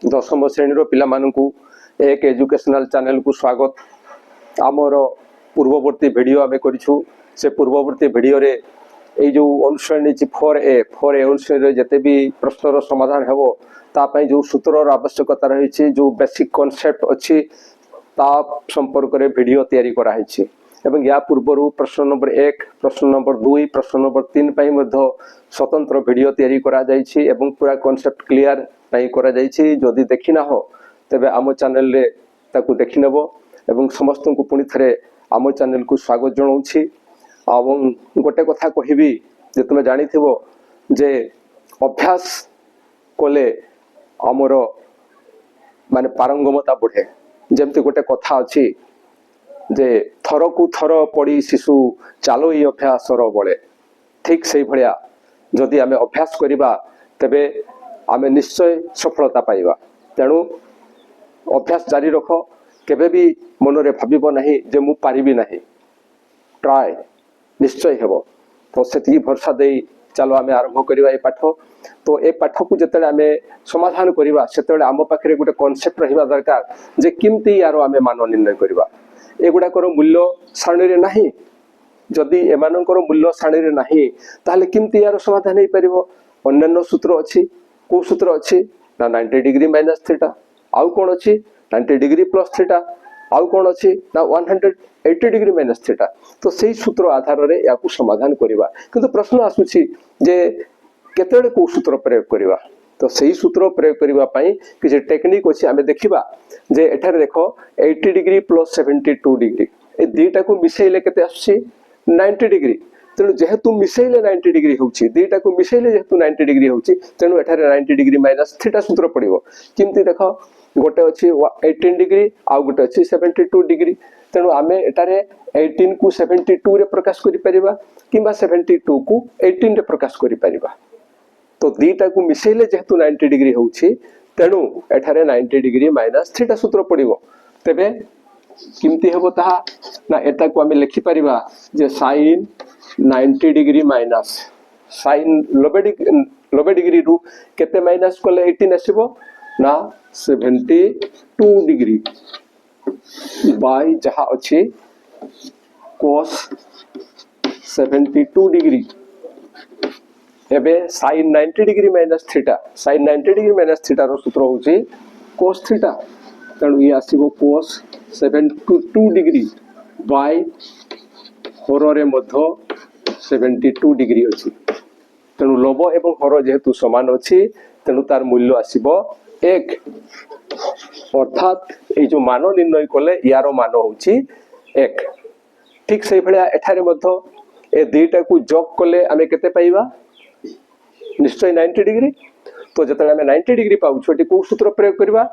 दशम श्रेणी पिला मानकु एक एजुकेशनल चैनल को स्वागत। आमर पूर्ववर्ती वीडियो आमे करिछु से पूर्ववर्ती वीडियो रे ए जो अनुश्रेणी 4A अनुश्रेणी जते भी प्रश्नर समाधान हेबो ता पई जो सूत्रर आवश्यकता रही जो बेसिक कॉन्सेप्ट अछि ता संपर्क रे वीडियो तैयारी करा हिछि एवं या पूर्व प्रश्न नंबर 1 प्रश्न नंबर 2 प्रश्न नंबर 3 पई मध्य स्वतंत्र वीडियो तैयारी करा जाइछि एवं पूरा कॉन्सेप्ट क्लियर पई करा जाइछि। जदि देखि ना हो तबे आम चैनल रे ताकू देखि नेबो एवं समस्त को पुनी थरे आम चैनल को स्वागत जणाउछि। एवं गोटे कथा कहिबी जे तुमे जानिथिबो जे अभ्यास कोले आमर माने पारंगमता बढ़े। जेमति गोटे कथा अछि जे थर को थर पड़ी शिशु चालो ई अभ्यासर बळे। ठीक से भलिया जदि आमे अभ्यास करिबा तबे आमे निश्चय सफलता पाइबा। तेणु अभ्यास जारी रख, केबे भी मनरे भाबिबो नाही जे मु पारिबी नाही। ट्राई निश्चय हेबो। तो सेति भरसा देई चलो आमे आरंभ करिबा ए पाठ। तो ए पाठ को जतले आमे समाधान करिबा सेतले आम पाखरे गोटे कांसेप्ट रहिबा दरकार जे किमती यारो आमे मान निर्णय करिबा। एगुड़ाकर मूल्य सारणी रे नाही। जदि एमानकर मूल्य सारणी रे नाही ताले किमती यार समाधान हे परिबो। अन्य सूत्र अछि। को सूत्र अछि ना 90 डिग्री माइनस थीटा। आउ कोन अछि 90 डिग्री प्लस थीटा। आउ कोन अछि ना 180 डिग्री माइनस थीटा। तो सेही सूत्र आधार रे याकू समाधान करिबा। किंतु प्रश्न आसुछि जे केतेले को सूत्र प्रयोग करिबा। तो सही सूत्र प्रयोग करबा पई कि टेक्निक अछि आमे देखिबा जे एठारे देखो 80 डिग्री प्लस 72 डिग्री ए दीटा को मिसेइले केते आछि 90 डिग्री। तेणु जेहेतु मिसेइले 90 डिग्री होछि दीटा को मिसेइले जेहेतु 90 डिग्री होछि तेणु एठारे 90 डिग्री माइनस थीटा सूत्र पड़िबो। किंतु देखो गोटे अछि 18 डिग्री आ गोटे अछि 72 डिग्री। तेणु आमे एटारे 18 को 72 रे प्रकाश करि परिबा किबा 72 को 18 रे प्रकाश करि परिबा। तो दीटा को मिसेइले जेहेतु 90 डिग्री होछि तेणु एठारे 90 डिग्री माइनस थीटा सूत्र पड़िबो। तेबे किमती हेबो ताहा ना एटा को आमे लिखि परिबा जे sin 90 degree minus sin 90 degree रु केते माइनस कोले 18 आसीबो ना 72 डिग्री बाय जहा अछि cos 72 डिग्री। एबे sin 90 degree minus theta sin 90 degree minus theta रो सूत्र होछि cos थीटा। तेणु ये आसीबो cos 72 डिग्री बाय हर रे मध्य 72 डिग्री अछि। तेणु लव एवं हर जेहेतु समान अछि तेणु तार मूल्य आसीबो 1। अर्थात ए जो मान निर्णय कले यारो मान होछि 1। ठीक सेहि भलिया एठारे मध्य ए दुईटा को जोग कले आमे केते पाइबा निश्चय 90 डिग्री। तो जतले आमे 90 डिग्री पाउ छोटी को सूत्र प्रयोग करबा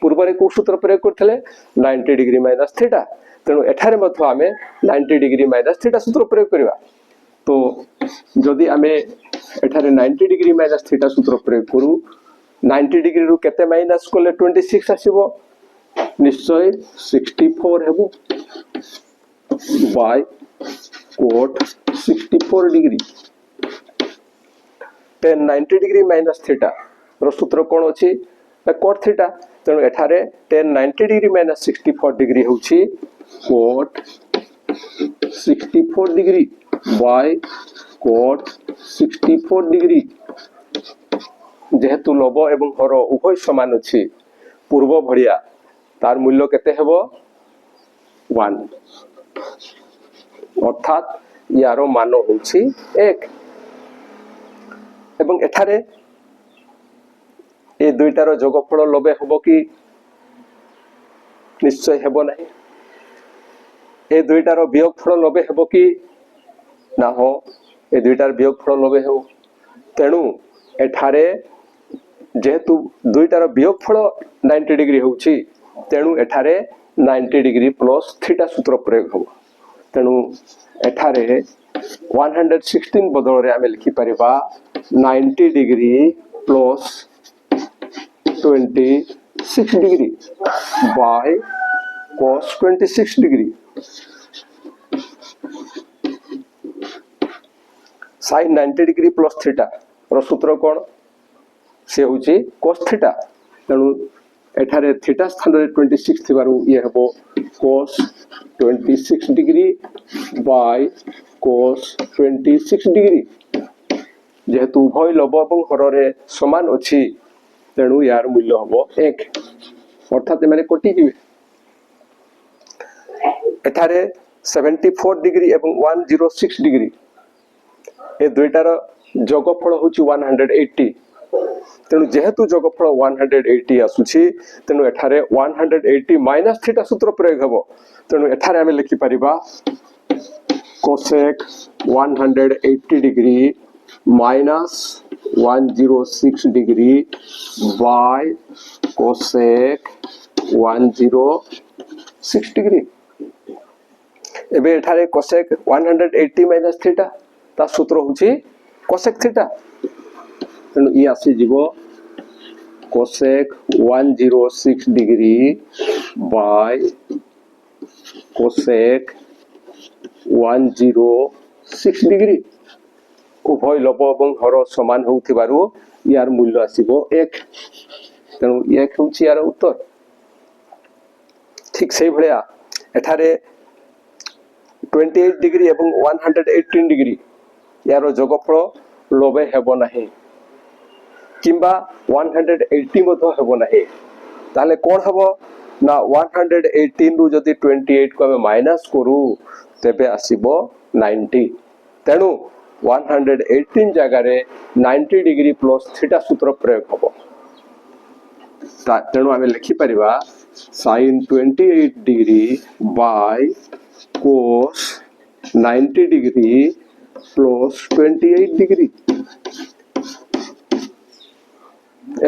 पूर्व रे को सूत्र प्रयोग करथले 90 डिग्री माइनस थीटा। तेणु एठारे मध्य आमे 90 डिग्री माइनस थीटा सूत्र प्रयोग करबा। तो जदि आमे एठारे 90 डिग्री माइनस थीटा सूत्र प्रयोग करू 90 डिग्री रु केते माइनस कोले 26 आसीबो निश्चय 64 हेबो by cot 64 degree. 90 degree minus theta रो सूत्र कोन अछि cot थीटा। तेणु एठारे 90 डिग्री माइनस 64 डिग्री होछि cot 64 degree by cot 64 degree. जेहेतु लव एवं हर उभय समान अछि पूर्व भलिया तार मूल्य केते हेबो 1। अर्थात यारो मान होछि 1। एवं एठारे ए दुईटार जोगफल लबे हबो कि निश्चय हेबो नाही। ए दुईटार वियोगफल लबे हेबो कि ना हो ए दुईटार वियोगफल लबे हेबो। तेणु एठारे जेहेतु दुईटार वियोगफल 90 डिग्री होछि तेणु एठारे 90 डिग्री प्लस थीटा सूत्र प्रयोग हबो। तेणु एठारे 116 बदल रे आमे लिखि परिबा 90 degree plus 26 degree by cos 26 degree. sin 90 degree plus theta रो सूत्र कोन से होछि cos थीटा। तेणु एठारे थीटा स्थान रे 26 थिबारु ये हेबो cos 26 degree by cos 26 degree जेहेतु उभय लव और हर रे समान अछि तेणु यार मूल्य हबो 1 अर्थात माने कटि जिवे एठारे 74 डिग्री एवं 106 डिग्री ए दुईटार जोगफल होची 180 तेणु जेहेतु जोगफल 180 आसुछि तेणु एठारे 180 माइनस थीटा सूत्र प्रयोग हेबो तेणु एठारे हमें लिखि परिबा cosec 180 degree minus 106 degree by cosec 106 degree एबे एठारे cosec 180 माइनस थीटा ता सूत्र होची cosec थीटा तेणु ये आसी जीवो cosec 106 degree by cosec 106 degree उभय लव और हर समान होउथिबारु यार मूल्य आसीबो 1 तेणु 1 होउची यार उत्तर ठीक सही भलिया एठारे 28 डिग्री एवं 118 डिग्री यार जोगफल लबे हेबो नाही किंबा 180 मधो हेबो नाही ताले कोन हेबो ना 118 रु जदी 28 को हम माइनस करू तेबे आसीबो 90 तेणु 118 जगह रे 90 डिग्री प्लस थीटा सूत्र प्रयोग हबो तेणु आमे लिखि परिबा sin 28 degree by cos 90 degree plus 28 degree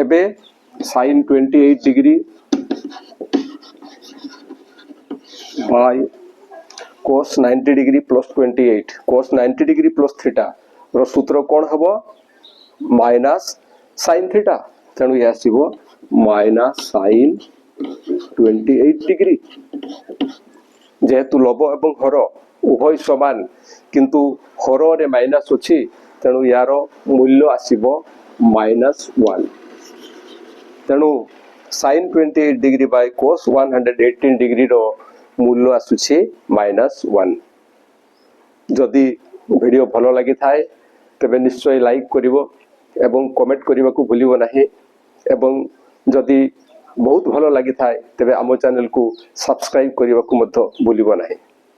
एबे sin 28 degree by cos 90 degree plus 28 cos 90 degree plus theta रो सूत्र कोन हबो माइनस sin थीटा तेणु या आसीबो माइनस sin 28 डिग्री जेहेतु लव एवं हर उभय समान किंतु हर रे माइनस अछि तेणु यार मूल्य आसीबो -1 तेणु sin 28 degree by cos 118 degree रो मूल्य आसुछि -1 जदि वीडियो भलो लागि थाए तबे निश्चय लाइक करिवो एवं कमेंट करबा को भूलिबो नाही एवं जदि बहुत भलो लागि थाए तबे आमो चैनल को सब्सक्राइब करबा को मत भूलिबो नाही।